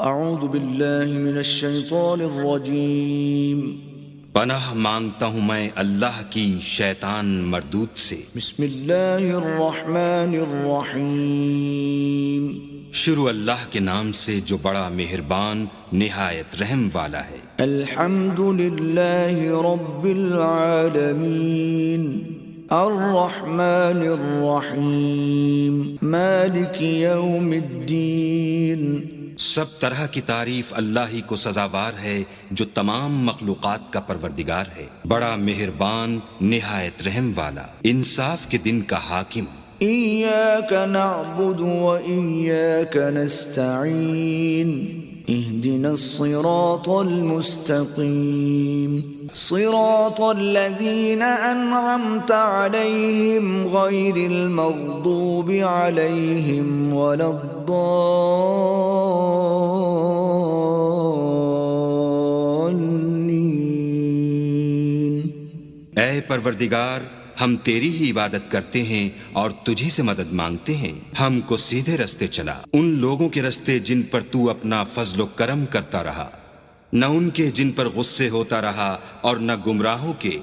اعوذ باللہ من الشیطان الرجیم پناہ مانگتا ہوں میں اللہ کی شیطان مردود سے۔ بسم اللہ الرحمن الرحیم شروع اللہ کے نام سے جو بڑا مہربان نہایت رحم والا ہے۔ الحمد للہ رب العالمین الرحمن الرحیم مالک یوم الدین۔ سب طرح کی تعریف اللہ ہی کو سزاوار ہے جو تمام مخلوقات کا پروردگار ہے، بڑا مہربان نہایت رحم والا، انصاف کے دن کا حاکم۔ ایاک نعبد و ایاک نستعین اہدنا الصراط المستقیم صراط الذین انعمت علیہم غیر المغضوب علیہم ولا الضالین۔ اے پروردگار، ہم تیری ہی عبادت کرتے ہیں اور تجھی سے مدد مانگتے ہیں، ہم کو سیدھے رستے چلا، ان لوگوں کے رستے جن پر تو اپنا فضل و کرم کرتا رہا، نہ ان کے جن پر غصے ہوتا رہا، اور نہ گمراہوں کے